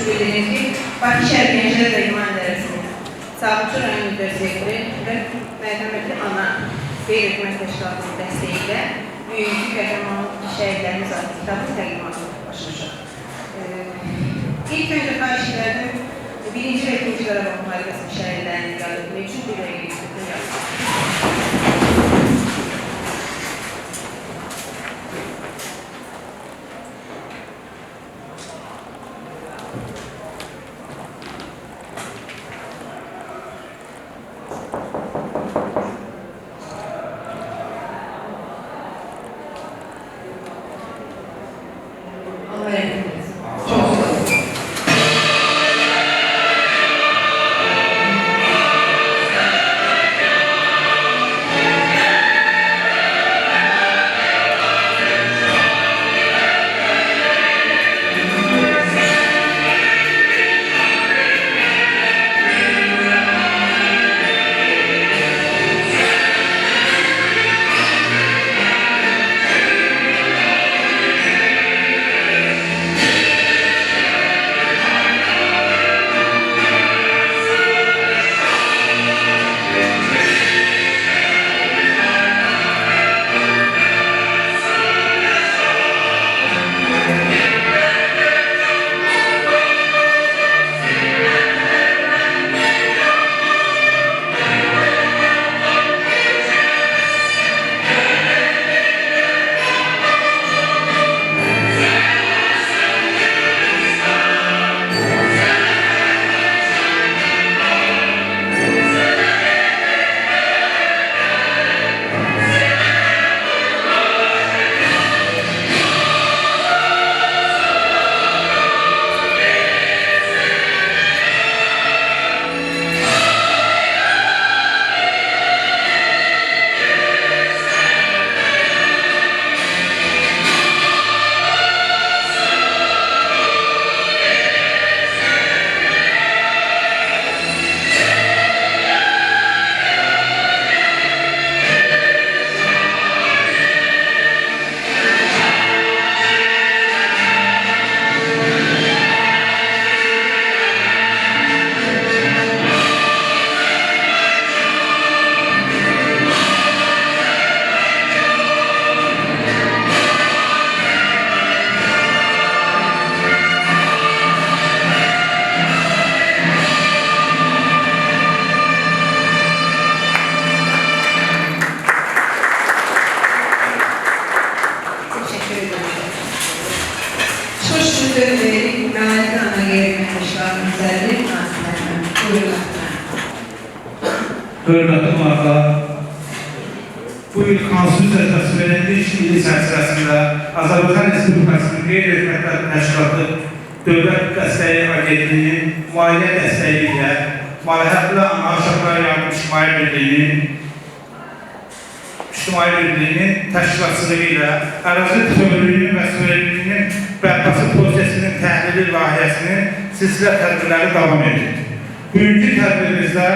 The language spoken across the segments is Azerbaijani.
ki bildiğiniz gibi Bakı Şəhər Gənclər və İdman İdarəsinin Sabunçu rayon müdür sekretari və Mərhəmətli Ana Qeyri-Hükümət Təşkilatının dəstəyi ilə bugünkü qəhrəman şəhidlərimiz adlı kitabın təqdimatı başlayacaq. İlk önce xahiş edirdim, birinci və ikinci Qarabağ müharibəsinin şəhidlərini yad etmək üçün bir dəqiqə istiqlal yazdım. Hörmətli qonaqlar, bu il Konstitusiya təsvirləndi il çərçivəsində Azərbaycan Respublikasının Qeyri-Hükümət Təşkilatı Dövlət Dəstəyi Agentliyinin maliyyə dəstəyi ilə Maləhətli Ana Uşaqlar Yardım İctimai Birliyinin təşkilatçılığı ilə ərazi bütövlüyünün və suverenliyinin bərpası prosesinin təhlili layihəsinin silsilə tədbirləri davam edir. Bugünkü tədbirimizdə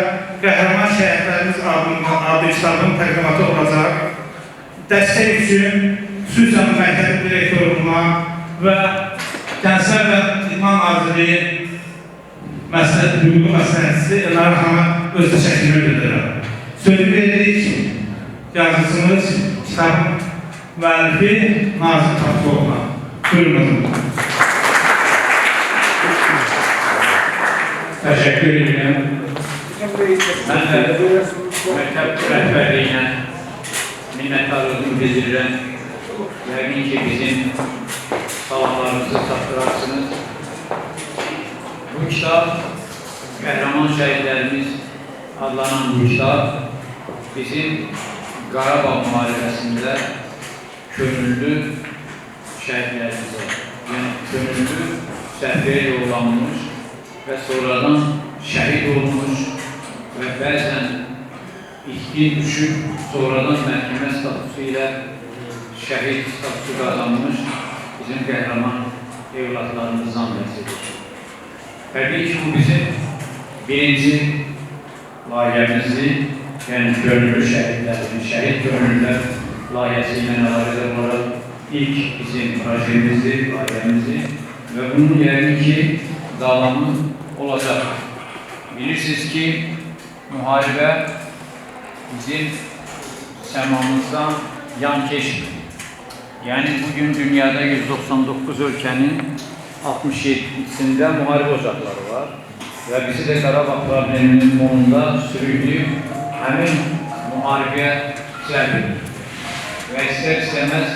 qəhrəman şəhidlərimiz adlı kitabın təqdimatı olacaq. Dəstək üçün xüsusən məktəb direktorluğuna və Gənclər və İdman Nazirliyi hüquqi məsləhətçisi Elnur xana öz təşəkkürünü bildirirəm. Sözü veririk yazıcımız, kitabın müəllifi Nazir Tapsoğlu'na. Buyurun. Təşəkkür edirəm. Mən də məktəb rəhbərliyinə minnətdarlığımı bildirirəm. Yəqin ki, bizim salamlarımızı çatdırarsınız. Bu kitab, qəhrəman şəhidlərimiz adlanan bu kitab bizim Qarabağ müharibəsində könüllü şəhidlərimizə, yəni könüllü səhvəyə yollanmış və sonradan şəhid olmuş və bəzən itkin düşüb, sonradan məhkəmə statusu ilə şəhid statusu qazanmış bizim qəhrəman evlatlarımızdan bəhsedilir. Təbii ki, bu bizim birinci layihəmizi, yəni gönüllü şəhidlərin, şəhid gönüllülər layihəsi ilə əlaqədar olaraq ilk bizim projemizi, layihəmizi və bunun yəqin ki, davamı olacaq. Bilirsiniz ki, müharibə bizim səmamızdan yan keçmir. Yəni, bugün dünyada 199 ölkənin 67-sində müharibə ocaqları var və bizi də Qarabağ probleminin fonunda sürükləyib həmin müharibəyə cəlb edir. Və istər-istəməz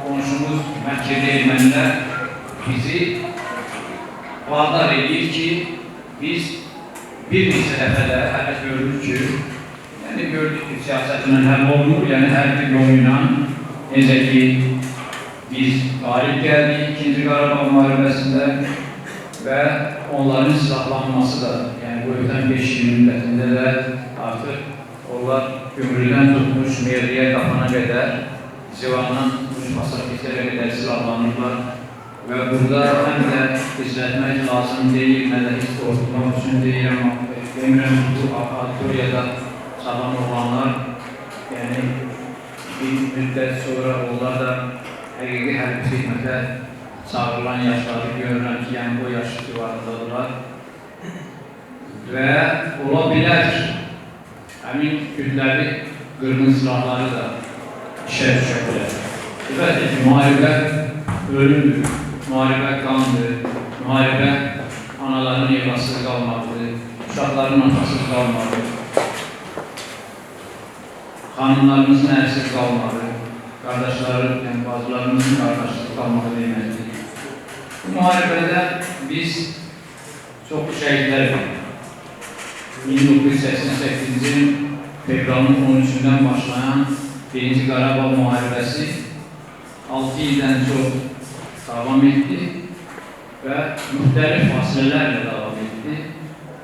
qonşumuz Məkkəli ermənilər bizi vadar edir ki, biz bir neçə dəfədə hələ gördük ki, gördük ki, siyasətlə həll olunur, hər bir yolu ilə necə ki, biz qalib gəldik 2-ci Qarabağ müharibəsində və onların silahlanması da, bu ötən 5 il müddətində də artıq onlar gümrüdən tutmuş meyliyə qapana qədər, Zivandan tutmuş pasaketlərə qədər silahlanırlar və burada həm də izlətmək lazım deyil, nə də hiss ortmaq üçün deyil, amma demirəm bu auditoriyada sağlam olanlar, bir müddət sonra onlar da həqiqi hərbi xidmətə çağırılan yaşları görürəm ki, o yaş civarındadırlar və ola bilər ki, həmin kütləvi qırğın silahları da işə düşə bilər. Əlbəttə ki, müharibə ölümdür, müharibə qandır, müharibə anaların evlasız qalmalıdır, uşaqların atasız qalmalıdır, xanımlarımızın ərsiz qalmalı, qardaşları, bazılarımızın qardaşlığı qalmalı deməkdir. Bu müharibədə biz çox şəhidlər verdik. 1988-ci fevralın 13-dən başlayan 1-ci Qarabağ müharibəsi 6 ildən çox davam etdi və müxtəlif fasilələrlə davam etdi.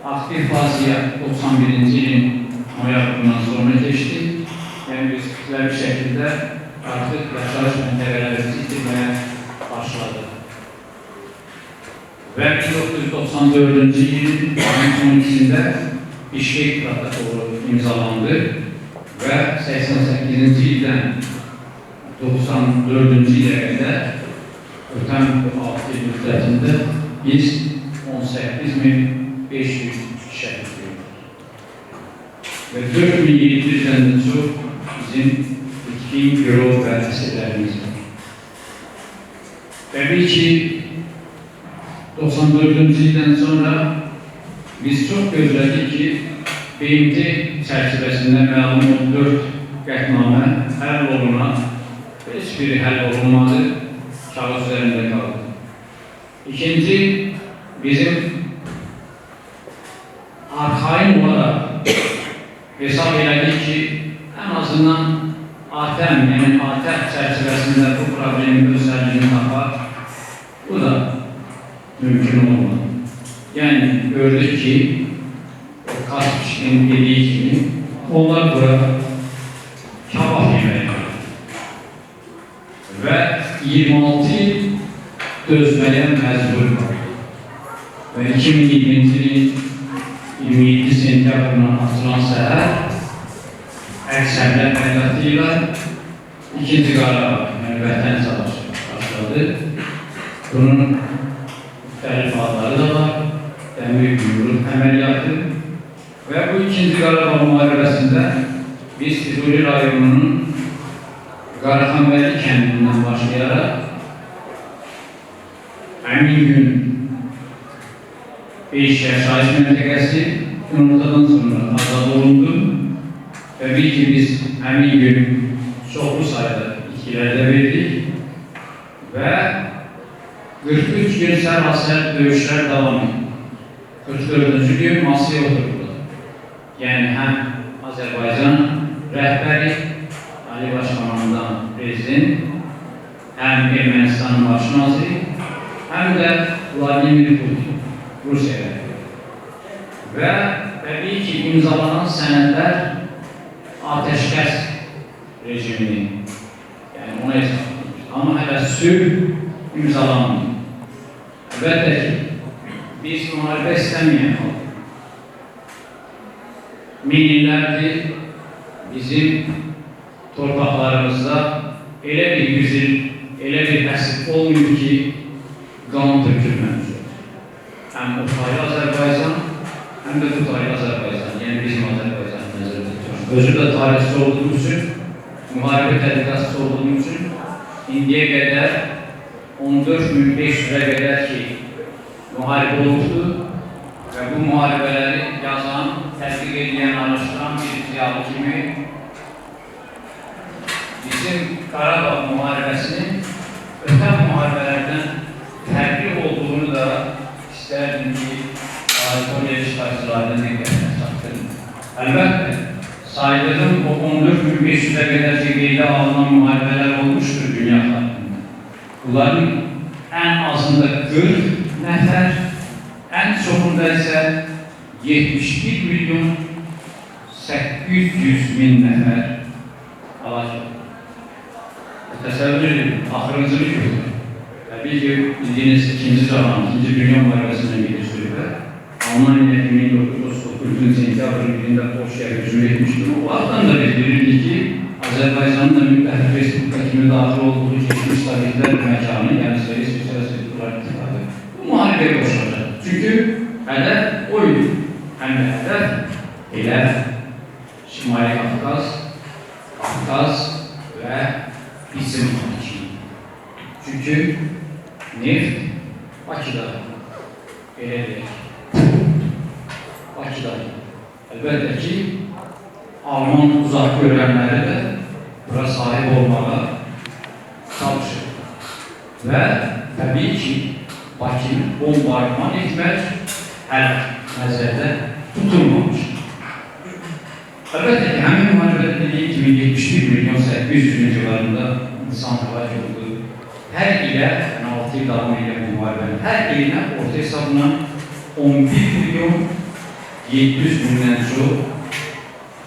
Aktiv faziyyə 91-ci ilin noyabrından sonra keçdi. Biz kütləvi şəkildə artıq yaşayış məntəqələrimizi itirməyə başladı. Və 1994-cü ilin ayın 12-sində Bişkek protokolu imzalandı və 88-ci ildən 94-cü ilə qədər ötən 6 il müddətində biz 18.500 şəhid gördük. Və 4700-dən də çox bizim itkin, görov və əsirlərimiz var. Təbii ki, 94-cü ildən sonra biz çox gözlədik ki, BMT çərçivəsində məlum 14 qətnamə həll oluna, heç biri həll olunmadı, kağız üzərində qaldı. İkinci, bizim arxain olaraq hesab elədik ki, ən azından ATƏM, ATƏM çərçivəsində bu problemin özəlliğini tapar, bu da mümkün olmadı. Yəni, gördük ki, o Kaspişkin dediyi kimi, onlar bura kabab yeməyə və 26 il dözməyə məcbur var. Və 2020-ci ilin 27 sentyabrından açılan səhər əksərlər əməliyyatı ilə 2-ci Qarabağ, vətən savaşı başladı. Bunun müxtəlif adları da var. Dəmir yumruq əməliyyatı və bu 2-ci Qarabağ müharibəsində biz Füzuli rayonunun Qaraxanbəli kəndindən başlayaraq həmin gün 5 yaşayış məntəqəsi günortadan sonra azad olundu. Təbii ki, biz həmin gün çoxlu sayda itkilər də verdik və 43 gün sərhasər döyüşlər davam etdi. 44-cü gün masaya oturdular. Yəni, həm Azərbaycan rəhbəri, Ali Başkanından prezident, həm Ermənistanın baş naziri, həm də Vladimir Putin, Rusiya rəhbəri. Və təbii ki, imzalanan sənədlər ateşkəs rejimini, yəni ona hesablanır. Amma hələ sülh imzalanmıyor. Əlbəttə ki, biz müharibə istəməyən xalq. Min illərdir bizim torpaqlarımızda elə bir yüzil, elə bir əsr olmuyor ki, qan tökülməmiş olur. hem o tarih Azerbaycan hem de bu tarih Azerbaycan. Yani bizim Azerbaycan nəzərdə tutuyorum. Özü də tarihçi olduğum için, müharibə tədqiqatçısı olduğum için indiyə qədər 14.500'e qədər ki müharibə olubdu və bu müharibələri yazan, tədqiq edən, araşdıran bir ziyalı kimi bizim Qarabağ müharibəsinin ötən müharibələrdən fərqli olduğunu da istərdim ki, Kolej iştirakçılarına diqqətinə çatdırın. Əlbəttə, saydığım o 14.500'e qədər ki qeydə alınan müharibələr olmuşdur dünya xalqında. Bunların ən azında 40 nəfər, ən çoxunda isə 71.800.000 nəfər alacaq. Təsəvvür edin, axırıncını gördüm. Təbii ki, bildiyiniz ikinci Cahan, ikinci Dünya müharibəsindən gedir sürübə. Almanya 1939 sentyabr ilində Polşaya hücum etmişdir. O vaxtdan da bildirildi ki, Azərbaycanın da müttəfiq Respublika kimi daxil olduğu keçmiş tarihlər məkanı, yəni Sovet Sosialistlər İttifaqı bu müharibəyə qoşulacaq. Çünki hədəf o idi. Həm də hədəf elə Şimali Qafqaz və bizim hakimi. Çünki neft Bakıda belə deyək. Bakıda. Əlbəttə ki, Alman uzaq görənləri də bura sahib olmağa çalışır. Və təbii ki, Bakını bombardıman etmək hələ nəzərdə tutulmamış. Əlbəttə ki, həmin müharibədə dediyim kimi 71.800.000 civarında insan həlak oldu. Hər ilə, yəni 6 il davam edən bu müharibənin hər ilinə orta hesabına 11.700.000-dən çox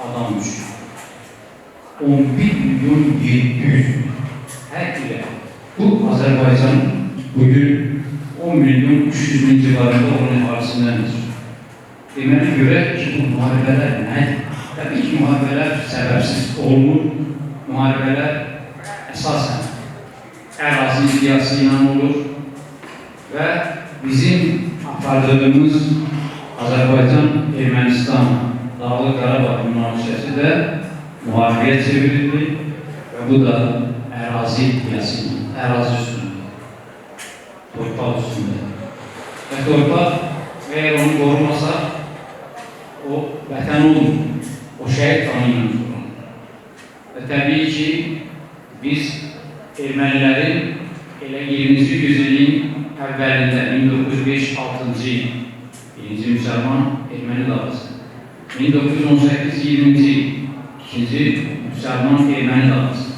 adam düşür. 11.700.000 hər ilə. Bu Azərbaycan bugün 10.300.000 civarında onun əhalisindən deməli görək ki, bu müharibələr nədir? Təbii ki, müharibələr səbəbsiz olmur. Müharibələr əsasən ərazi iddiası ilə olur və bizim apardığımız Azərbaycan, Ermənistan, Dağlıq Qarabağ münaqişəsi də müharibəyə çevrildi və bu da ərazi iddiası, ərazi üstündə, torpaq üstündə. Və torpaq əgər onu qorumasa, o vətən olmur, o şəhid qanı ilə qorunur. Və təbii ki, biz ermənilərin elə 20-ci yüzilliyin əvvəlində 1905-6-cı il birinci müsəlman erməni davası, 1918-20-ci ikinci müsəlman erməni davası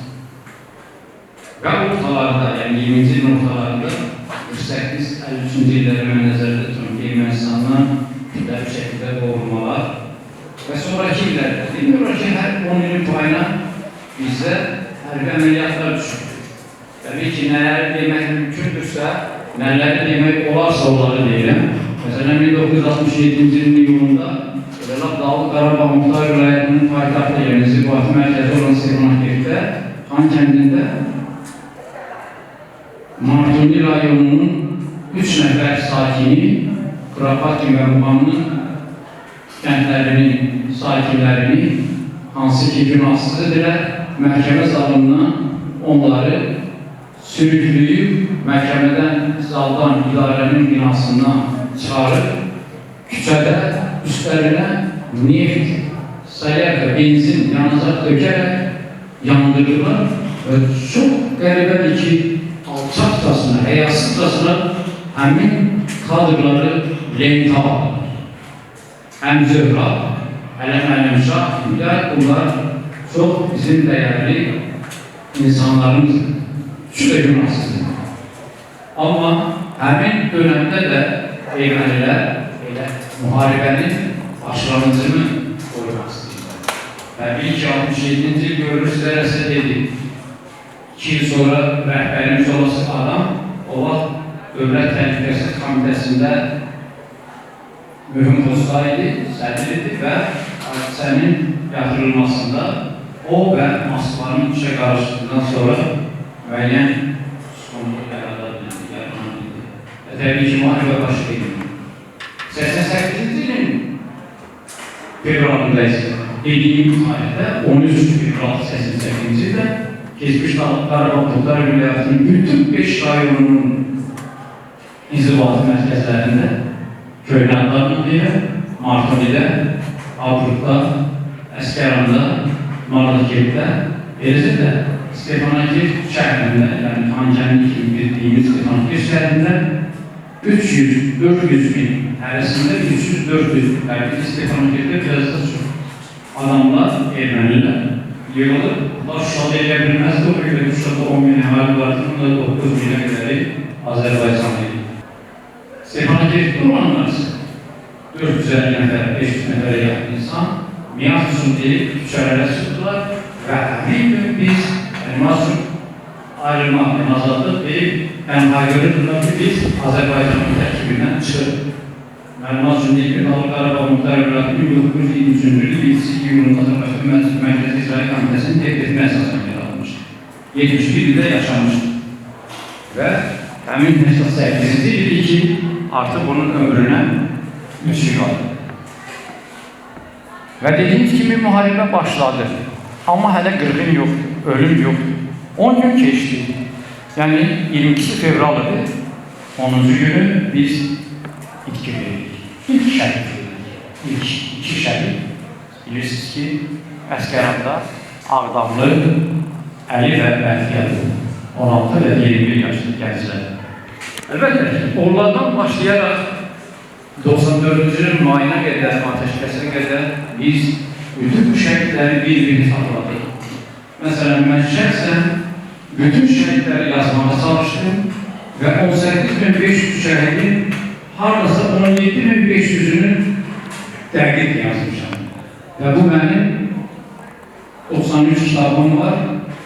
və ortalarında, yəni 20-ci ilin ortalarında 48-53-cü illəri mən nəzərdə tuturum ki, Ermənistandan kütləvi şəkildə qorunmalar və sonraki illərdə, bilmiyorum ki, hər 10 ilin payına bizdə hərbi əməliyyatlar düşür. Təbii ki, nələri demək mümkündürsə, nələri demək olarsa onları deyirəm. Məsələn, 1967-ci ilin iyulunda Dağlıq Qarabağ Muxtar Vilayətinin paytaxtı yerinin zirvatı mərkəzi olan Seyrnakevdə, Xan kəndində Martuni rayonunun 3 nəfər sakini Kurapatin və Muğamının kəndlərinin, sakinlərini hansı ki günahsızıdırlar, məhkəmə zalından onları sürükləyib, məhkəmədən, zaldan, idarənin binasından çıxarıb, küçədə üstlərinə neft, sayaq və benzin yanacaq dökərək yandırırlar və çox qəribədir ki, alçaqcasına, həyasızcasına həmin kadrları lenta alırlar. Həm Zöhra, Ələm Əlimşah, bunlar çox bizim dəyərli insanlarımızdır. Şu da günahsızdır. Amma həmin dönəmdə də ermənilər elə müharibənin başlanıcını qoymaq istəyirlər. Təbii ki, 67-ci il görülür sizlərə sizə dedi. 2 il sonra rəhbərimiz olası adam o vaxt Dövlət Təhlükəsizlik Komitəsində mühüm postda idi, sədr idi və hadisənin yatırılmasında o və Moskvanın işə qarışdıqdan sonra müəyyən sonluq yarada bildi. Və təbii ki, müharibə başlaydı. fevralında ise dediğimiz tarihte 13 fevral 88. ildə Keçmiş Qarabağ Muxtar Vilayətinin bütün 5 rayonunun inzibatı mərkəzlərində Köhnə Adlarında, Martonidə, Avrupda, Əskəranda, Marlıkevdə, eləcə də Stepanakert şəhərində, yəni Xankəndi kimi bildiğimiz Stepanakert şəhərində 300-400 bin arasında 300-400 belki Stefanokert'te biraz da çok adamlar Ermeniler yığılır. Bunlar Şuşa'da edebilmez de o gibi Şuşa'da 10 bin ehali vardı. Bunda 9 bine kadar Azerbaycanlıydı. Stefanokert'te olanlar 450 nefer, 500 nefere yakın insan Miyazus'un deyip küçerlere çıktılar ve bir gün biz Elmas'ın ayrılmak, azadlık deyip Haygar'ın ki biz Azerbaycan'ın terkibinden çıkıp Elmas'ın deyip Qarabağ Muxtar Vilayətinin 1923. ilk yılının Azərbaycan Mərkəzi İcra Komitəsinin tək etmə əsasına yaratılmışdır. 71 ildə yaşamışdır. Və həmin 88. ildir ki, artıq bunun ömrünə 3 yıl qaldı. Və dediyimiz kimi müharibə başladı. Amma hələ qırğın yoxdur, ölüm yoxdur. 10 gün keçdi. Yəni 22 fevral idi. 10-cu günü biz itki verdik. İlk şəhid verdik. İlk 2 şəhid. Bilirsiniz ki, Əskəranda Ağdamlı Əli və Bəxtiyalı 16 və 21 yaşlı gənclər. Əlbəttə, onlardan başlayaraq 94-cü ilin mayına qədər, ateşkəsə qədər biz bütün bu şəhidləri bir-birini saxladıq. Məsələn, mən şəxsən bütün şəhidləri yazmağa çalışdım və 18.500 şəhidin haradasa 17.500'ünü dəqiq yazmışam. Və bu mənim 93 kitabım var,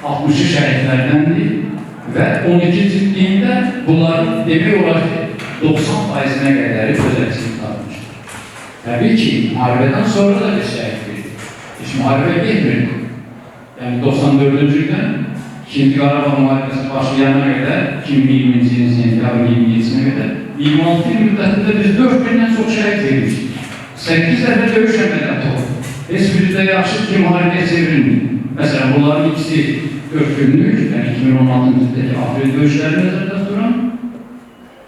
60'ı şəhidlərdəndir və 12 cildliyində bunların demək olar ki 90%'ine qədəri öz əksini tapmışdır. Təbii ki, müharibədən sonra da bir şəhid verdik. Heç müharibə getmirdi. Yəni 94-cü ildən 2. Qarabağ müharibəsi başlayana qədər, 2020-ci ilin sentyabrın 27-sinə qədər 26 il müddətində biz 4000'dən çox şəhid vermişdik. 8 dəfə döyüş əməliyyatı oldu. Heç birdə yaxşı ki, müharibəyə çevrilmir. Məsələn, bunların ikisi 4 günlük, yəni 2016-cı ildəki aprel döyüşləri nəzərdə tuturam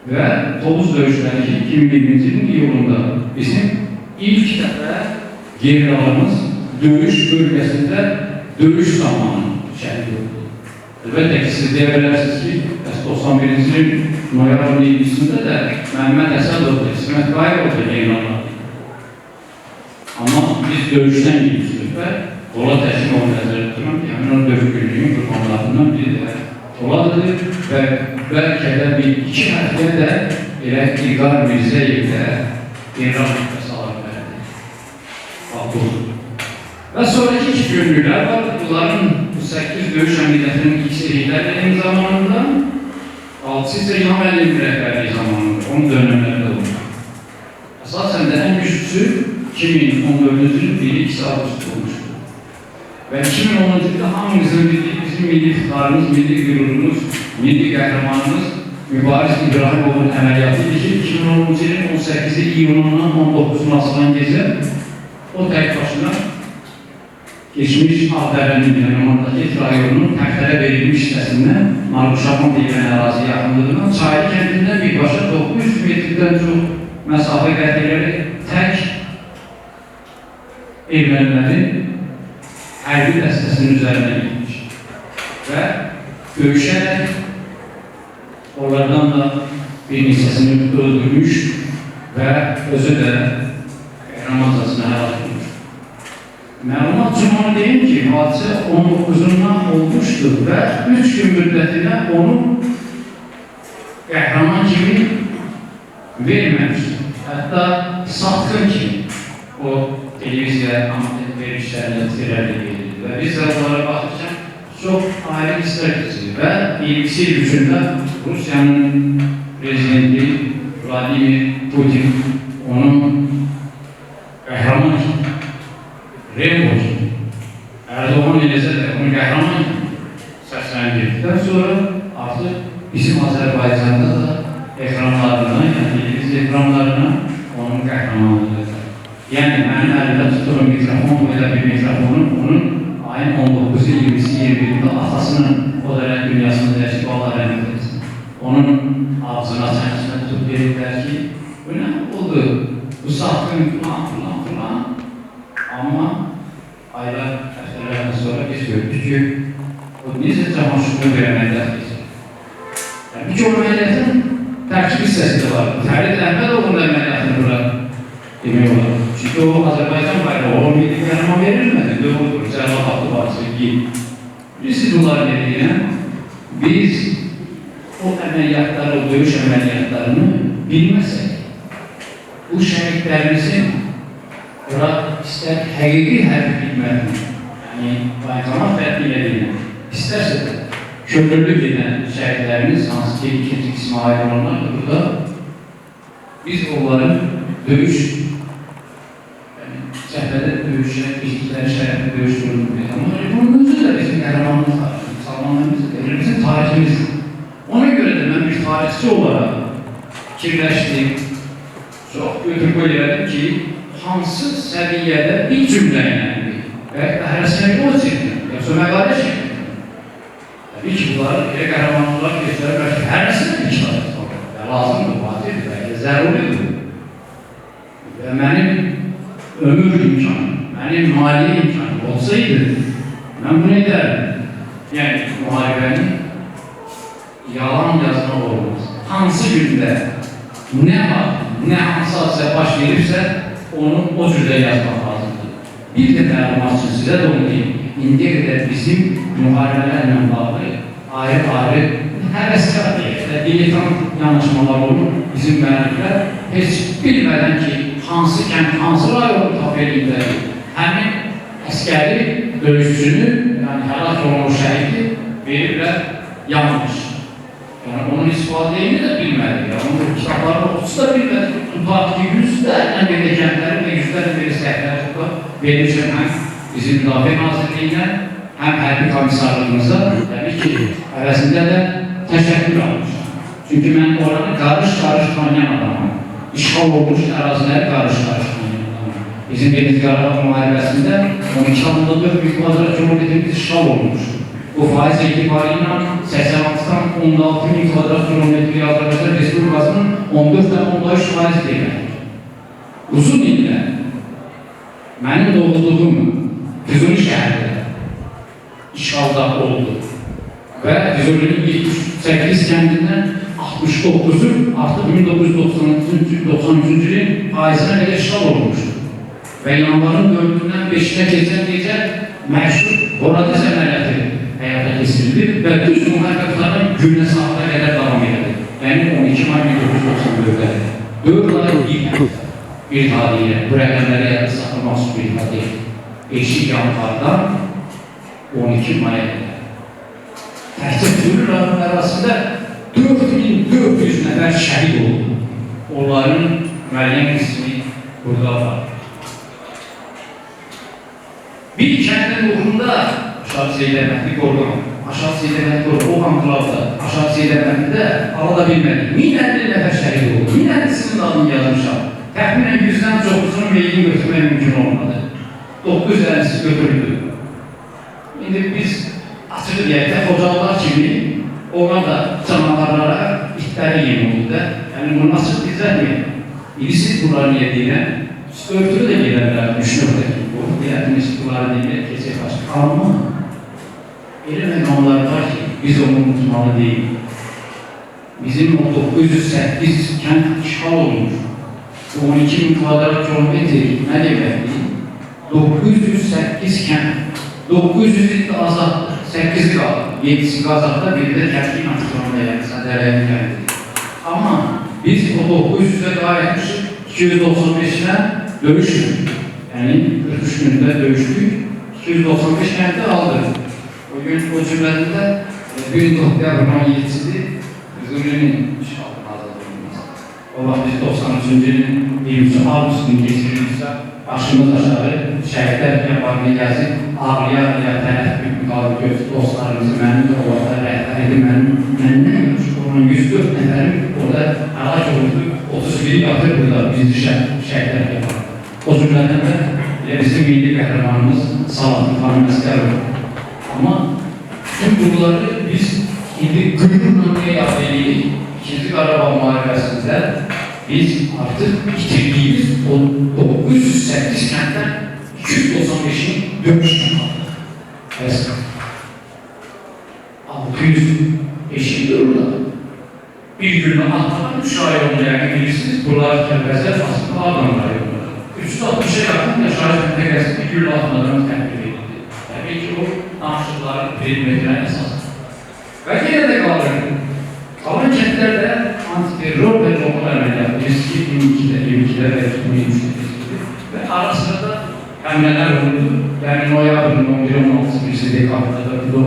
və Tovuz döyüşləri ki, 2020-ci ilin iyulunda bizim ilk dəfə gerilərimiz döyüş bölgəsində döyüş zamanı şəhid oldu. Əlbəttə ki, siz deyə bilərsiniz ki, 91-ci ilin noyabrın 20-sində də Məhəmməd Əsədov da, İsmət Qayırov da yayınlandı. Amma biz döyüşdən gitmişdik və Polat Əşimov nəzərdə tuturam ki, həmin o döyüş günlüyün qurbanlarından biri də Polat'dır və bəlkə də bir 2 həftə də elə İlqar Mirzəyev də İran müstəsalar verdi. Bax, budur. Və sonraki 2 günlüklər var. Bunların 8 döyüş əməliyyatının ilk seriləri eyni zamanında 6 ise İlham Əliyevin rəhbərliyi zamanında, onun dönəmlərində oldu. Əsasən də ən güclüsü 2014-cü ilin 1-2 avqust olmuşdur. Və 2010-cu ildə hamımızın bildiyi bizim milli ixtidarımız, milli qürurumuz, milli qəhrəmanımız Mübariz İbrahimovun əməliyyatı idi ki, 2010-cu ilin 18 iyunundan 19-una asılan gecə o tək başına geçmiş Ağdərənin Yamanındakı rayonunun tərklərə verilmiş hissəsindən Narquşaqon deyilən ərazi yaxınlığından Çaylı kəndindən birbaşa 900 metrdən çox məsafə qət edərək tək ermənilərin hərbi dəstəsinin üzərinə gitmiş və döyüşərək onlardan da bir neçəsini öldürmüş və özü də qəhrəmancasına həlak etmiş. Məlumat üçün onu deyim ki, hadisə 19-undan olmuşdur və 3 gün müddətinə onu qəhrəman kimi verməmişdir. Hətta satqın kimi o televiziya amatör verişlərlə tirəli verildi və biz də onlara baxırkən çox ayrı hisslər keçirir və 22 il üçündə Rusiyanın prezidenti Vladimir Putin onun qəhrəman kimi Rembo kimi, Erdoğan eləsə də onun qəhrəman kimi səsləndirdikdən sonra artıq bizim Azərbaycanda da ekranlarına, yəni televiziya ekranlarına onun qəhrəmanlığı Yəni mənim əlimdə tuturum mikrofon, belə bir mikrofonun, onun ayın 19-u, 20-si, 21-də atasının o dönəm dünyasında dəyişib Allah rəhmət etsin. Onun ağzına, çənəsinə tutub verirlər ki, bu nə oldu? Bu saatın filan. Amma aylar, həftələrdən sonra biz gördük ki, o necə Cahanşurun bir əməliyyat geçir. Yəni, bir ki, o əməliyyatın tərkib hissəsi də var. Fərid Əhmədoğlu'nun əməliyyatını bura demək olar. Çünki o Azərbaycan bayrağı, o milli qəhrəman verilmədi. Doğrudur, Cəlal Haqqı varsa ki, biz bunları dediyəm, biz o əməliyyatları, o döyüş əməliyyatlarını bilməsək, bu şəhidlərimizin ora istər həqiqi hərbi xidmətini, yəni bayqamaq fərqi ilə deyiləm, istərsə də kömürlü gedən şəhidlərimiz, hansı ki, ikinci qismə ayrılanlar da burada, biz onların döyüş, cəhbədə döyüşə, işçiləri şərəfdə döyüş durumundayız. Amma bunun özü də bizim qəhrəmanlıq tariximiz, salmanlarımızdır, bizim tariximizdir. Ona görə də mən bir tarixçi olaraq fikirləşdim, çox götür-qoy elədim ki, hansı səviyyədə bir cümlə ilə və hərsəmi o çəkdim, yoxsa məqalə çəkdim. Təbii ki, bunlar elə qəhrəmanlıqlar göstərir ki, hərsəmi bir kitabı var. Lazımdır, vacibdir, bəlkə zəruridir. Və mənim ömür imkanı, mənim maliyyə imkanı olsaydı, mən bunu edərdim. Yəni, müharibənin yalan yazma olmaz. Hansı gündə nə var, nə hansı hadisə baş verirsə, onu o cürdə yazmaq lazımdır. Bir də məlumat üçün sizə də onu deyim, indiyə qədər bizim müharibələrlə bağlı ayrı-ayrı həvəskar deyək, diletant yanaşmalar olur. Bizim müəlliflər heç bilmədən ki, hansı kənd, hansı rayonu tap edildi, həmin əskəri döyüşçünü, yəni həlak olmuş şəhidi veriblər yanmış. Yəni onun istifadəyini də bilmədik. Onun kitablarını oxusu da bilmədik. Tutaq ki, yüzlərlə belə kəndləri və yüzlərlə belə səhvləri tutaq verilmişəm həm bizim Müdafiə Nazirliyinə, həm hərbi komissarlığımıza, təbii ki, əvəzində də təşəkkür almışam. Çünki mən oranı qarış-qarış tanıyan adamım. İşğal olmuş əraziləri qarış-qarış tanıyan adamım. Bizim Deniz Qarabağ müharibəsində 12,4 bir kvadrat kilometrimiz işğal olmuşdur. Bu faiz etibarıyla 86'dan 16 bin kvadrat kilometre Azərbaycan Respublikasının 14,3 faiz deməkdir. Uzun illər mənim doğulduğum Füzuli şəhərdə işğalda oldu və Füzulinin 78 kəndindən 69'u artıq 1993 ilin faizinə qədər işğal olmuşdur. Və yanvarın 4'ündən 5'ine keçən gecə məşhur Horadiz əməliyyatı həyata keçirildi və düz müharibələrin günə saatına qədər davam edir. Yəni 12 may 1994'də 4 ay bir hadiyə, bu rəqəmləri yadda saxlamaq üçün bir hadiyə. 5 yanvardan 12 maya qədər. Təhsil türlü rayonun arasında 4400 nəfər şəhid oldu. Onların müəyyən qismi burada var. Bir kəndin ruhunda Aşağı Seydəmətli qoruğum, Aşağı Seydəmətli qoruğum, o anklavda, Aşağı Seydəmətlidə ala da bilmədik. 1050 nəfər şəhid oldu, 1050'sinin adını yazmışam. Təxminən 100'dən çoxusunun meyini götürmək mümkün olmadı. 950'si götürüldü. İndi biz açıq deyək, Xocalılar kimi ona da canavarlara itləri yem oldu da. Yəni bunu açıq izlətməyək. İndi siz bunları niyə deyilən? Örtülü də gelənlər düşünürlər ki, bu deyətimiz bunları deyilən keçək başqa. Amma elə məqamlar var ki, biz onu unutmalı deyil. Bizim o 908 kənd işğal olmuş. 12 bin kvadrat kilometr nə deməkdir? 908 kənd, 900 azad, 8 qaldı, 7'si qazaqda, bir də kəndin açıqlarında yəni sədərlərini gəldi. Amma biz o 900'ə qayıtmışıq, 295'lə döyüşdük. Yəni 43 gündə döyüşdük, 295 kəndi aldıq. O gün o cümləsində 1 noktaya 17'sidir, Füzulinin işğalına azad olunması. O vaxt biz 93-cü ilin 23 avqustunu keçirilmişsə, başımız aşağı şəhidlər yaparını gəzib, ağlaya-ağlaya tərəf bir müqabil götür dostlarımızı, mənim də o vaxtda rəhbər edim, məndən yoxdur. Onun 104 nəfərim orada həlak oldu, 31'i yatır burada, biz şəhidlər yaparıq. O cümlədən də bizim milli qəhrəmanımız Salahattin xanım Əsgərov. Amma tüm bunları biz indi qürurla yad edirik. İkinci Qarabağ müharibəsində biz artıq itirdiyimiz o 908 kənddən 295'in dönüşünü aldık. Bəs 605'in orada. Bir günü atmadan 3 rayonunda yani bilirsiniz. Bunlar Kəlbəzər aslında Ağdam rayonunda. 360'a yakın yaşayış müntəqəsi bir günü atmadan təqdim edildi. Təbii ki o danışıqların perimetrine esas. Və yenə də qalırdı. Qalan kəndlərdə antiterror və local əməliyyatı riski 22'də və 2023'də və arasında həmlələr oldu. Yəni noyabrın 11-16 birisi dekabrda bu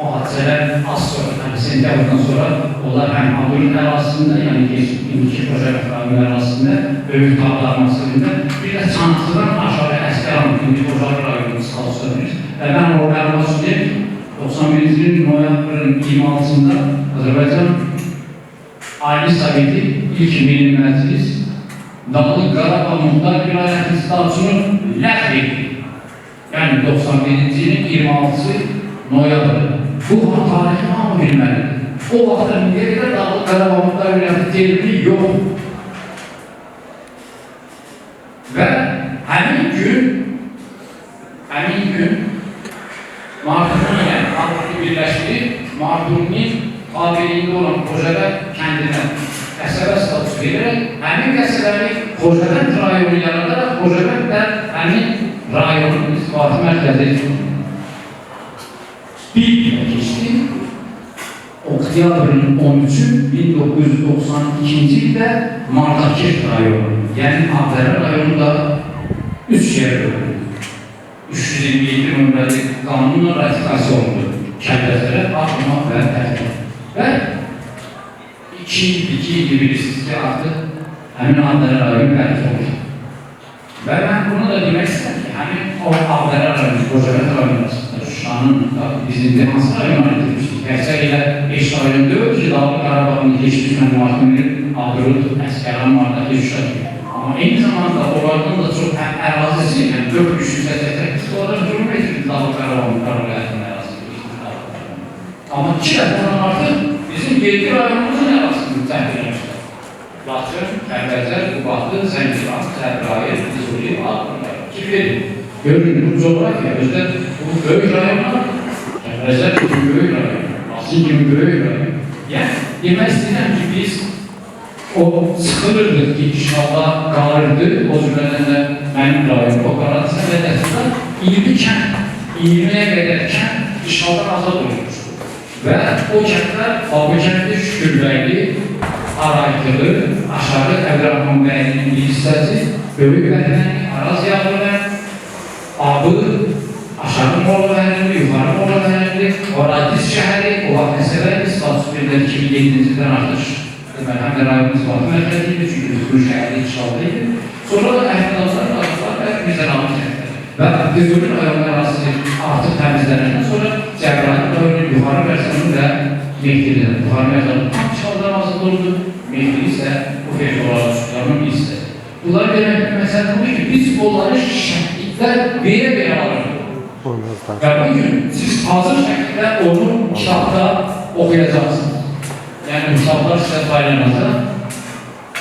hadisələr az sonra, yəni sentyabrdan sonra onlar həm Ağdurun ərazisində, yəni indiki Qoca Qəfranın ərazisində, Böyük Tağlar Masırında, bir də Çantıdan aşağı Əsgəran, indi Qocalı rayonunu salsınır. Və mən o məlumat deyim, 91-ci noyabrın 26-sında Azərbaycan Ali Soveti ilk Milli Məclis Dağlıq Qarabağ Muxtar Vilayəti statusunu ləğv etdi. Yəni 91-ci ilin 26-sı noyabrı. Bu tarixi hamı bilməlidir. O vaxtda indiyə qədər Dağlıq Qarabağ Muxtar Vilayəti terimi yox. Və həmin gün Mardun'un birləşdirib, Mardun'un tabirində olan Qocabənd kəndinə qəsəbə status verərək, həmin qəsəbəli Qocabənd rayonu yaradaraq, Qocabənd də həmin rayonun istifatı mərkəzi bir ilə keçdi. Oktyabrın 13'ü 1992 ildə Mardakert rayonu, yəni Ağdərə rayonunda 3 yer bölündü. 327 nömrəli qanunla ratifikasiya olundu. Kəlbəzərə, Ağdama və Tərkib. Və 2 il bilirsiniz ki, artıq həmin Ağdərə rayonu bərk oldu. Və mən bunu da demək istəyəm ki, həmin o Ağdərə rayonu, Qocabənd rayonu arasında Şuşanın bizim hansı rayonu ayrıtmışdır? Gerçək ilə 5 rayon deyil ki, Dağlıq Qarabağın keçmiş mühakiminin Ağdurut, Əsgəran, Mardakı, Şuşa. Amma eyni zamanda onlardan da çox ərazisi, yəni 488 onların durum edir Dağlıq Qarabağın Qarabağın ərazisi. Amma 2 dəfə ondan artıq bizim 7 rayonumuzun ərazisini təhlil etmişlər. Laçın, Kəlbəzər, Qubadlı, Zəngilan, Səbrayir, Füzuli, Ağdam rayonu. Ki verir. Görün, bu coğrafiya özdə bu böyük rayonlar, Kəlbəzər kimi böyük rayon, Laçın kimi böyük rayon. Yəni, demək istəyirəm ki, biz o sıxılırdı ki, işğalda qalırdı, o cümlədən də mənim rayonum, o qaradisa vədəsində 20 kənd, 20'ye qədər kənd işğaldan azad olmuşdu. Və o kəndlər Abıkəndi Şükürbəyli, Araytılı, Aşağı Əbrahman bəyinin bir hissəsi, Böyük Vətəni, Araz Yağlılar, Abı, Aşağı Molla Vətəni, Yuxarı Molla Vətəni, Oradiz şəhəri, o vaxt məsələdir, status verilən 2007-ci-dən artıq həm də rayonun istifatı mərkəziydi, çünki biz bu şəhərdə işğaldaydı. Sonra da Əhmədazlar, Qazıqlar və Mizəranlı kəndləri. Və Füzuli rayonun ərazisi artıq təmizlənəndən sonra Cəbrayil rayonun yuxarı versiyonu və Mehdilidir. Yuxarı versiyonu tam işğaldan azad oldu, Mehdili isə bu fevqəladə suçlarının bir hissəsi. Bunlar demək məsələ budur ki, biz onları şəhidliklər verə alırıq. Və bugün siz hazır şəkildə onu kitabda oxuyacaqsınız. Yəni, kitablar sizə paylanacaq.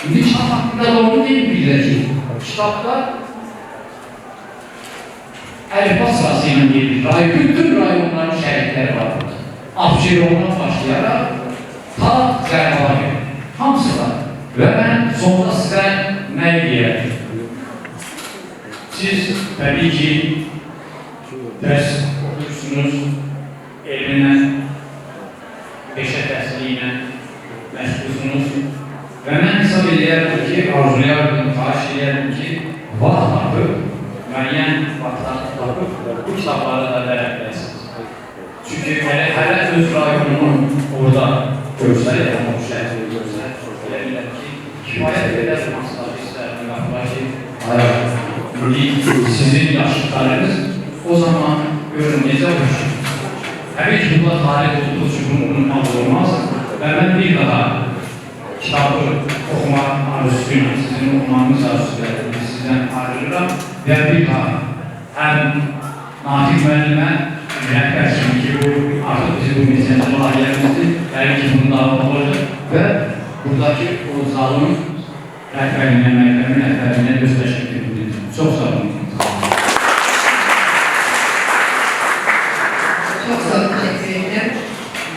İndi kitab haqqında da onu deyim biləcək. Kitabda əlifba sırası ilə gedir. Bütün rayonların şəhidləri var. Abşerondan başlayaraq ta Zərbəyə. Hamısı var. Və mən sonunda sizə nə deyərəm? Siz təbii ki, dərs oxuyursunuz, elminə, peşə təhsili məşğulsunuz və mən hesab edərdim ki, arzulayardım, xahiş edərdim ki, vaxt tapıb, müəyyən vaxtlar tapıb, bu kitabları da vərəqləyəsiniz. Çünki hələ öz rayonunu orada görsələr, o şəhəri görsələr, elə bilər ki, kifayət edər mansıları istərdim, qapılar ki, sizin yaşlıqlarınız o zaman görün, necə oluşur. Həmin ki, bunlar tarih olduğu üçün bunun adı olmaz. Və mən bir daha kitabı oxumaq arzusuyla, sizin oxumağınız arzusuyla, sizdən ayrılıram və bir daha həm Natiq müəllimə rəhbərçilik ki, bu artıq bizim bu mesələdə layihələrimizdir, hər ki bunun davamı olacaq və buradakı o zalın rəhbərinə, məktəbin rəhbərinə öz təşəkkür edirik. Çox sağ olun. Çox sağ olun, təşəkkür edirəm.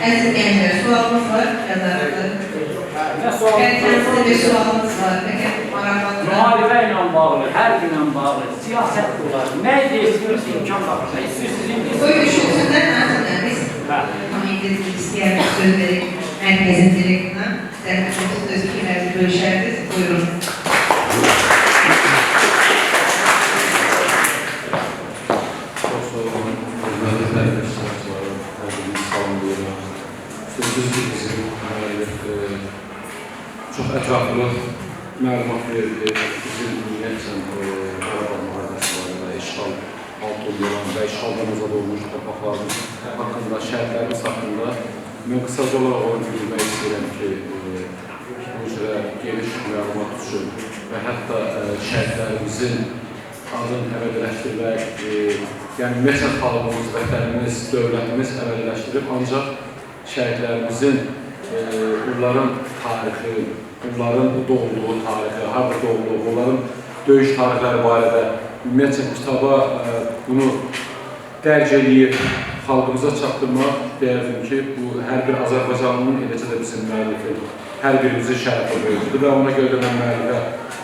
Əziz gənclər, sualımız var, yazarlıqlar. Sizdə bir sualımız var, peki maraqlanır. Müharibə ilə bağlı, hər günlə bağlı, siyasət olar, nə deyirsiniz, imkan tapırsa, istəyirsiniz. Qoy düşünsünlər, ancaq biz İngiliz istəyərək söz verək mərkəzin direktoruna. Sizə öz fikirlərinizi bölüşərdiniz, buyurun. Çox sağ olun, hörmətli tərəfdaşlarım, hər birinizi salamlayıram. Düzdür, bizim çox ətraflı məlumat verdi. Bizim ümumiyyətlə Qarabağ müharibəsi barədə işğal altında olan və işğaldan azad olmuş torpaqlarımız haqqında, şəhərlərimiz haqqında mən qısaca olaraq onu bildirmək istəyirəm ki, bu üzrə geniş məlumat üçün və hətta şəhərlərimizin adını əbədiləşdirmək, yəni ümumiyyətlə xalqımız, vətənimiz, dövlətimiz əbədiləşdirib, ancaq şəhidlərimizin, onların tarixi, onların doğulduğu tarixi, harada doğulduğu, onların döyüş tarixləri barədə ümumiyyətlə kitaba bunu dərc edib, xalqımıza çatdırmaq deyərdim ki, bu hər bir Azərbaycanlının, eləcə də bizim müəllifi, hər birimizin şərəfi böyüdür və ona görə də mən müəllifə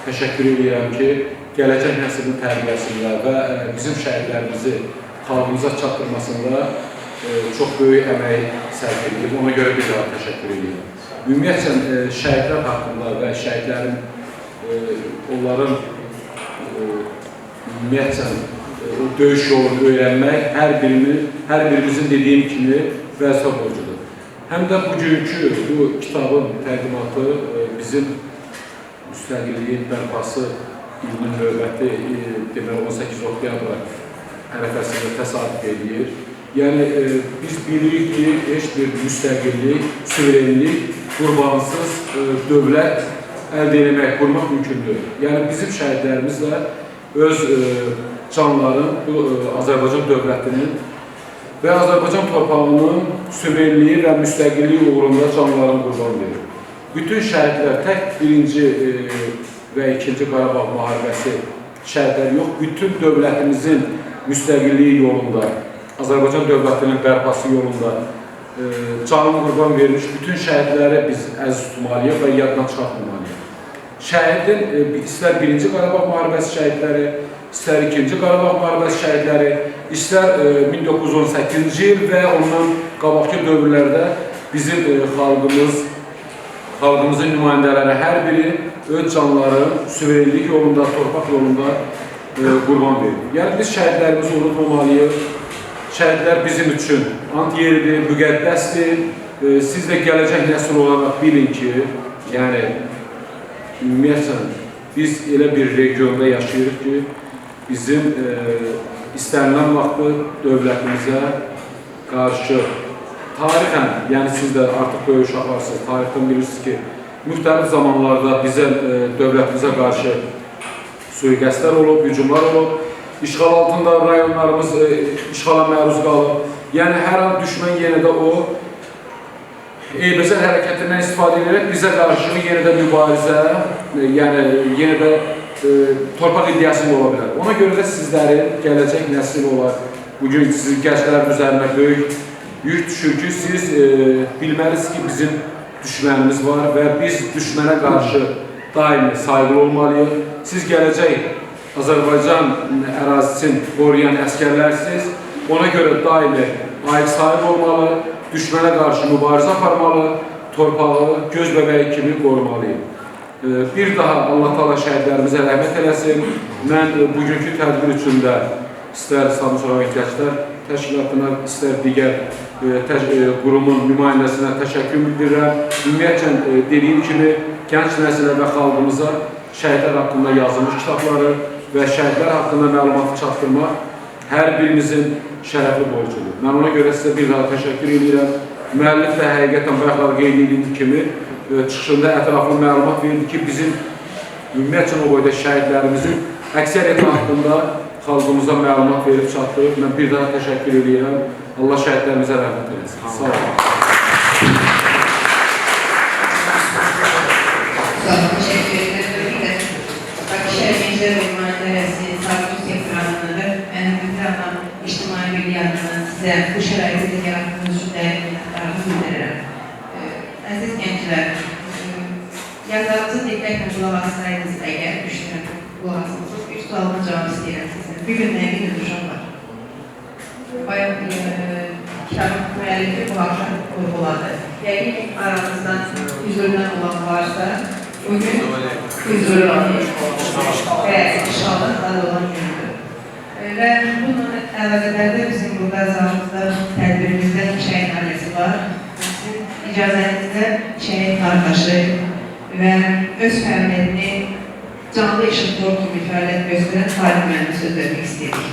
təşəkkür edirəm ki, gələcək nəslin tərbiyəsində və bizim şəhidlərimizi xalqımıza çatdırmasında çox böyük əmək sərf edilib, ona görə bir daha təşəkkür edirəm. Ümumiyyətlə, şəhidlər haqqında və şəhidlərin, onların ümumiyyətlə, o döyüş yolunu öyrənmək hər birimizin dediyim kimi vəzifə borcudur. Həm də bugünkü bu kitabın təqdimatı bizim müstəqilliyin bərpası ilinin növbəti, demək 18 oktyabr ərəfəsində təsadüf edir. Yəni, biz bilirik ki, heç bir müstəqillik, suverenlik, qurbansız dövlət əldə etmək, qurmaq mümkündür. Yəni, bizim şəhidlərimizlə öz canların, bu Azərbaycan dövlətinin və Azərbaycan torpağının suverenliyi və müstəqilliyi uğrunda canlarını qurban verir. Bütün şəhidlər, tək birinci və ikinci Qarabağ müharibəsi şəhidlər yox, bütün dövlətimizin müstəqilliyi yolunda, Azərbaycan dövlətinin bərpası yolunda canını qurban verilmiş bütün şəhidləri biz əziz tutmalıyıq və yaddan çıxartmalıyıq. Şəhidin istər birinci Qarabağ müharibəsi şəhidləri, istər ikinci Qarabağ müharibəsi şəhidləri, istər 1918-ci il və ondan qabaqki dövrlərdə bizim xalqımızın nümayəndələri hər biri öz canları suverenlik yolunda, torpaq yolunda qurban verir. Yəni biz şəhidlərimizi unutmamalıyıq. Şəhidlər bizim üçün ant yeridir, müqəddəsdir. Siz də gələcək nəsil olaraq bilin ki, yəni, ümumiyyətlə, biz elə bir regionda yaşayırıq ki, bizim istənilən vaxtı dövlətimizə qarşı tarixən, yəni siz də artıq böyük uşaqlarsınız, tarixdən bilirsiniz ki, müxtəlif zamanlarda bizə, dövlətimizə qarşı sui-qəsdlər olub, hücumlar olub, İşğal altında rayonlarımız işğala məruz qalıb. Yəni, hər an düşmən yenə də o eybəcər hərəkətindən istifadə edərək bizə qarşı yenə də mübarizə, yəni yenə də torpaq iddiasında ola bilər. Ona görə də sizlərin gələcək nəsil olar. Bugün sizin gənclərin üzərində böyük yük düşür ki, siz bilməlisiniz ki, bizim düşmənimiz var və biz düşmənə qarşı daimi sayğılı olmalıyıq. Siz gələcək Azərbaycan ərazisini qoruyan əskərlərsiniz, ona görə daimi ayıq sahib olmalı, düşmənə qarşı mübarizə aparmalı, torpağı göz bəbəyi kimi qorumalıyıq. Bir daha Allah Taala şəhidlərimizə rəhmət eləsin. Mən bugünkü tədbir üçün də istər Samsun rayon gənclər təşkilatına, istər digər qurumun nümayəndəsinə təşəkkür bildirirəm. Ümumiyyətlə, dediyim kimi, gənc nəsilə və xalqımıza şəhidlər haqqında yazılmış kitabları və şəhidlər haqqında məlumatı çatdırmaq hər birimizin şərəfli borcudur. Mən ona görə sizə bir daha təşəkkür edirəm. Müəllif də həqiqətən bayaqlar qeyd edildiyi kimi çıxışında ətraflı məlumat verildi ki, bizim ümumiyyətlə o boyda şəhidlərimizin əksəriyyəti haqqında xalqımıza məlumat verib çatdırıb. Mən bir daha təşəkkür edirəm. Allah şəhidlərimizə rəhmət eləsin. Sağ olun. Sağ olun, teşekkür ederim. Bakı Şehir Gençler ve İdman İdaresi Sağlık Sektör adındadır. Ben bir adam İçtimai Birliği adına size bu şəraiti yarattığınız için değerli minnətdarlıq bildirirəm. Əziz gənclər, yazarımızı diqqətlə qulaq assaydınız əgər, düşünürəm, qulaq asmışsınız, 3 sualına cavab istəyirəm sizdən. Bir gün nə gün uşaqlar? Bayaq kitabın müəllifi bu haqda vurğuladı. Yəqin ki, aramızdan hüzurdan olan varsa, bugün hüzurlanır və inşallah adı olan gündür. Və bunun əlaqələrdə bizim burada azalımızda tədbirimizdə şəhid ailesi var. Sizin icazənizdə şəhid qardaşı və öz fəaliyyətini canlı işıq doğru kimi fəaliyyət göstərən Tarih müəllimə söz vermək istəyirik.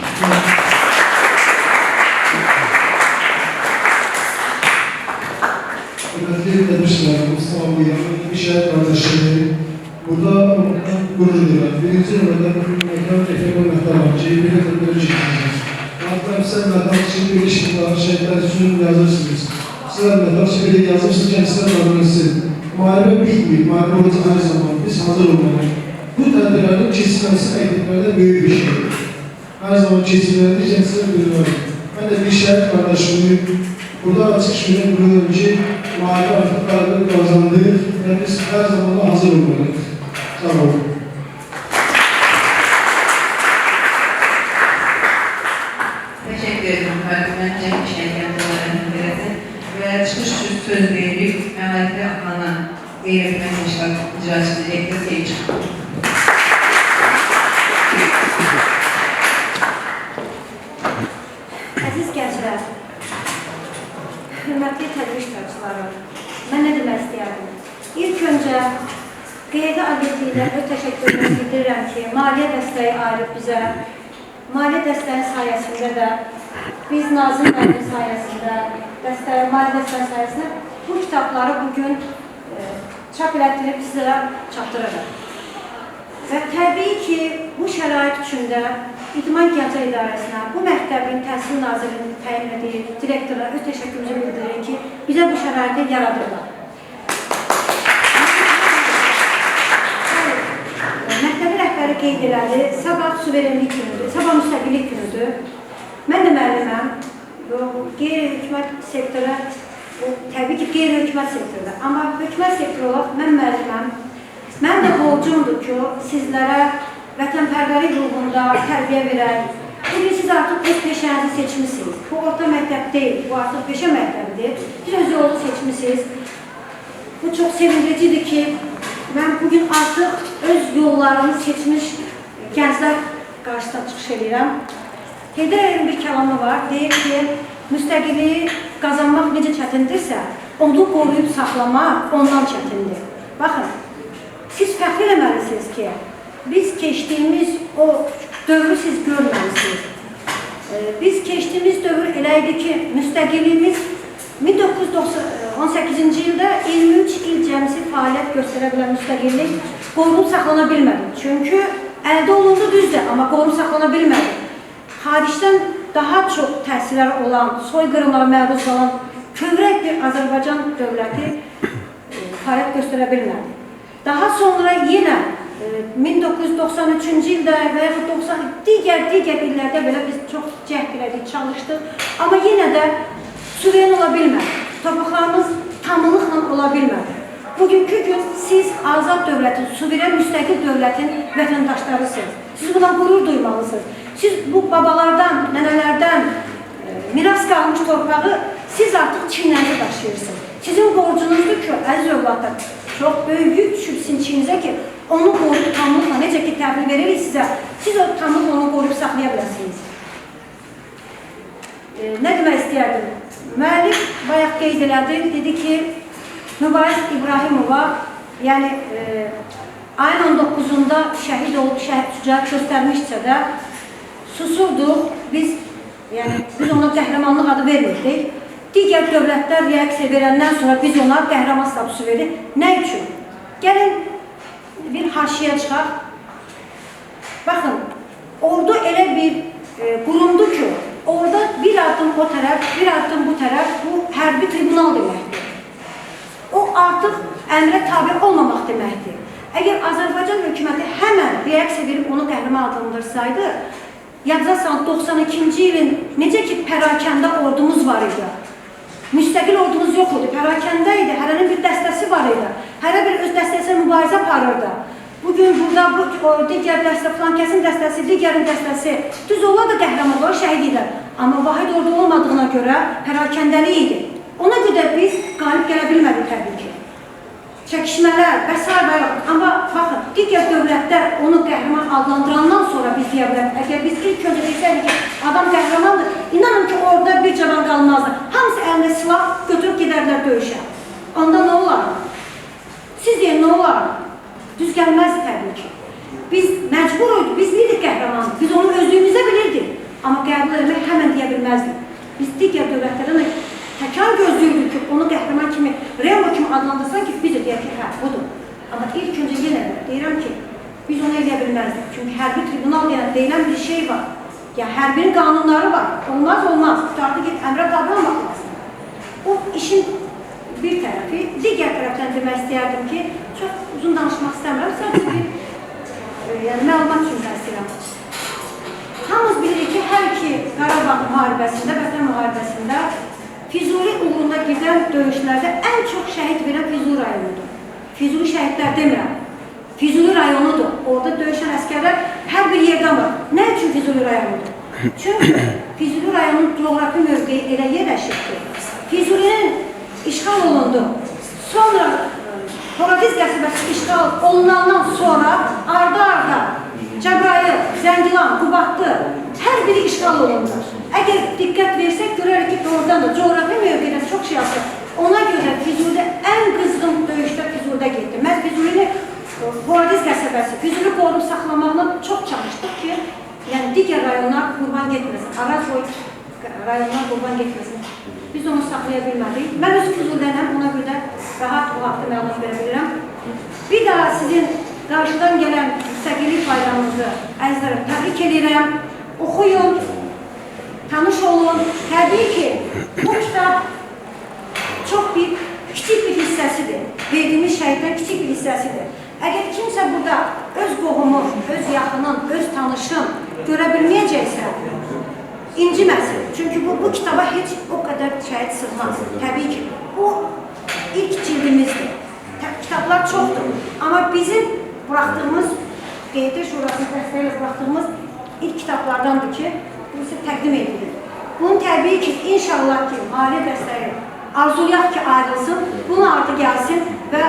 Hürmetli demişler, Mustafa Bey'in bir şehir kardeşleri burada gurur duyuyor. Birinci nöbette Mehmet Efe'nin Mehtabancı'yı bir de çekeceğiz. Hatta sen Mehtabancı'nın bir ilişkiler, şehitler için yazırsınız. Sizler Mehtabancı'yı bir de yazırsınız, kendisine davranırsınız. Muharebe bitmiyor, muharebe olacak her zaman. Biz hazır olmalıyız. Bu tedbirlerin kesilmesi ekliklerde büyük bir şey. Her zaman kesilmelerini kendisine duyuyorum. Ben de bir şehit kardeşimi burada açık şöyle buluyorum ki mahalle artıklarını kazandık ve biz her zaman hazır olmalıyız. Sağ olun. Teşekkür ederim. Ben Cem Şengen'den veresin. Ve çıkış söz verip Mehmet'e Akman'a gayretmen işler icra edilecektir. Seyirci. Əziz gənclər, hörmətli tədbir iştirakçıları, mən nə demək istəyərdim? İlk öncə Qeydə Agentliyinə öz təşəkkürümü bildirirəm ki, maliyyə dəstəyi ayırıb bizə, maliyyə dəstəyi sayəsində də biz Nazım müəllim sayəsində, maliyyə dəstəyi sayəsində bu kitabları bugün çap elətdirib sizlərə çatdırırıq. Və təbii ki, bu şərait içində İdman Gənclər İdarəsinə, bu məktəbin Təhsil Nazirliyinin təyin etdiyi direktorlara öz təşəkkürümüzü bildiririk ki, bizə bu şəraiti yaradırlar. Məktəbin rəhbəri qeyd elədi, sabah suverenlik günüdür, sabah müstəqillik günüdür. Mən də müəlliməm, qeyri-hökumət sektora, təbii ki, qeyri-hökumət sektorda, amma hökumət sektoru olaraq mən müəlliməm. Mən də borcumdur ki, sizlərə vətənpərvəri ruhunda tərbiyə verək. Bugün siz artıq öz peşənizi seçmişsiniz. Bu orta məktəb deyil, bu artıq peşə məktəbidir. Siz öz yolu seçmişsiniz. Bu çox sevindiricidir ki, mən bugün artıq öz yollarını seçmiş gənclər qarşısına çıxış edirəm. Heydərin bir kəlamı var, deyir ki, müstəqilliyi qazanmaq necə çətindirsə, onu qoruyub saxlamaq ondan çətindir. Baxın, siz fəxr eləməlisiniz ki, biz keçdiyimiz o dövrü siz görməlisiniz. Biz keçdiyimiz dövr elə idi ki, müstəqilliyimiz 1918-ci ildə 23 il cəmsi fəaliyyət göstərə bilən müstəqillik qorunub saxlana bilmədi. Çünki əldə olundu düzdür, amma qorunub saxlana bilmədi. Xaricdən daha çox təsirlər olan, soyqırımlara məruz qalan kövrək bir Azərbaycan dövləti fəaliyyət göstərə bilmədi. Daha sonra yenə 1993-cü ildə və ya digər illərdə belə biz çox cəhd elədik, çalışdıq. Amma yenə də suveren ola bilmədi. Torpaqlarımız tamlıqla ola bilmədi. Bugünkü gün siz azad dövlətin, suveren müstəqil dövlətin vətəndaşlarısınız. Siz buna qürur duymalısınız. Siz bu babalardan, nənələrdən miras qalmış torpağı siz artıq çiynənizə daşıyırsınız. Sizin borcunuzdur ki, əziz övladlar, çox böyük yük düşüb sizin çiynizə ki, onu qoruyub tamlıqla, necə ki təhvil veririk sizə, siz o tamlıqla onu qoruyub saxlaya biləsiniz. Nə demək istəyərdim? Müəllif bayaq qeyd elədi, dedi ki, Mübariz İbrahimova, yəni ayın 19-unda şəhid olub, şücaət göstərmişsə də susurduq, biz ona qəhrəmanlıq adı vermirdik. Digər dövlətlər reaksiya verəndən sonra biz ona qəhrəman statusu verdik. Nə üçün? Gəlin bir haşiyə çıxaq. Baxın, ordu elə bir qurumdur ki, orada bir addım o tərəf, bir addım bu tərəf, bu hərbi tribunal deməkdir. O artıq əmrə tabi olmamaq deməkdir. Əgər Azərbaycan hökuməti həmən reaksiya verib onu qəhrəman adlandırsaydı, yadırsan 92-ci ilin necə ki pərakəndə ordumuz var idi. Müstəqil ordumuz yox idi, pərakəndə idi, hərənin bir dəstəsi var idi. Hərə bir öz dəstəsinə mübarizə aparırdı. Bugün burada bu digər dəstə, flankəsin dəstəsi, digərin dəstəsi, düz onlar da qəhrəman var, şəhid idilər. Amma vahid ordu olmadığına görə pərakəndəli idi. Ona görə biz qalib gələ bilmədik təbii ki. Çəkişmələr və s. Amma baxın, digər dövlətlər onu qəhrəman adlandırandan sonra biz deyə bilərik. Əgər biz ilk öncə desəydik ki, adam qəhrəmandır, inanın ki, orada bir cavan qalmazdı. Hamısı əlində silah götürüb gedərlər döyüşə. Onda nə olar? Siz deyin, nə olar? Düz gəlməzdi təbii ki. Biz məcbur olduq, biz neydik qəhrəmandır? Biz onu özlüyümüzə bilirdik. Amma qəbul etmək həmən deyə bilməzdik. Biz digər dövlətlərdən təkrar gözlüyürdük ki, onu qəhrəman kimi, Remo kimi adlandırsan ki, biz də deyək ki, hə, budur. Amma ilk öncə yenə deyirəm ki, biz onu eləyə bilməzdik. Çünki hərbi tribunal deyilən bir şey var. Yəni, hərbinin qanunları var. Olmaz. Artıq əmrə tabi olmaq lazım. O işin bir tərəfi, digər tərəfdən demək istəyərdim ki, çox uzun danışmaq istəmirəm, sadəcə bir məlumat üçün istəyirəm. Hamımız bilirik ki, hər iki Qarabağ müharibəsində, Vətən müharibəsində Füzuli uğrunda gedən döyüşlərdə ən çox şəhid verən Füzuli rayonudur. Füzuli şəhidlər demirəm, Füzuli rayonudur. Orada döyüşən əskərlər hər bir yerdən var. Nə üçün Füzuli rayonudur? Çünki Füzuli rayonunun coğrafi mövqeyi elə yerləşir ki, Füzulinin işğal olundu. Sonra Horadiz qəsəbəsi işğal olunandan sonra arda-arda Cəbrayıl, Zəngilan, Qubadlı hər biri işğal olundu. Əgər diqqət versək, görərək ki, doğrudan da coğrafi mövqedən çox şey yapır. Ona görə Füzulidə ən qızğın döyüşdə Füzulidə getdi. Mən Füzulini Horadiz qəsəbəsi, Füzuli qorunub saxlamağına çox çalışdıq ki, yəni digər rayonlar qurban getməsin, Arazboy rayonlar qurban getməsin. Biz onu saxlaya bilmədik. Mən öz Füzulidənəm, ona görə də rahat o haqda məlumat verə bilirəm. Bir daha sizin qarşıdan gələn müstəqillik bayramınızı əzizlərəm, təbrik edirəm. Oxuyun, tanış olun. Təbii ki, bu kitab çox kiçik bir hissəsidir. Verdiyimiz şəhiddən kiçik bir hissəsidir. Əgər kimsə burada öz qohumun, öz yaxının, öz tanışın görə bilməyəcəksə, inciməsin. Çünki bu kitaba heç o qədər şəhid sığmaz. Təbii ki, bu ilk cildimizdir. Kitablar çoxdur. Amma bizim buraxdığımız, QT Şurasının dəstəyilə buraxdığımız ilk kitablardandır ki, bu sizə təqdim edilir. Bunun təbii ki, inşallah ki, maliyyə dəstəyi arzulayaq ki, ayrılsın, bunun ardı gəlsin və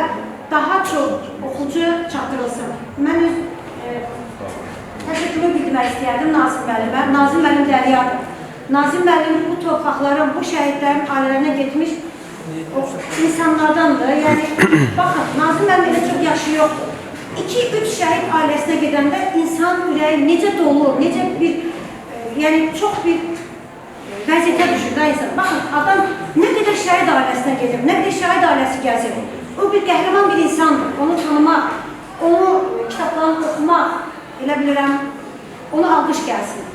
daha çox oxucu çatdırılsın. Mən öz təşəkkürü bildirmək istəyərdim Nazim müəllimə. Nazim müəllim dəryadır. Nazim müəllim bu torpaqların, bu şəhidlərin ailələrinə getmiş insanlardandır. Yəni, baxın, Nazim müəllim elə çox yaşı yoxdur. 2-3 şəhid ailəsinə gedəndə insan ürəyi necə dolur, necə bir, yəni çox bir vəziyyətə düşür da insan. Baxın, adam nə qədər şəhid ailəsinə gedir, nə qədər şəhid ailəsi gəzir. O bir qəhrəman bir insandır. Onu tanımaq, onu kitablarını oxumaq, elə bilirəm, onu alqış gəlsin.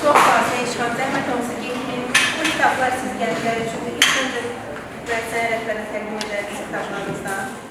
Çox fazla işğal, zəhmət olsa getməyin. Bu kitablar siz gənclər üçün ilk öncə müəssisəyə rəhbərə təqdim edərsiniz kitablarınızdan.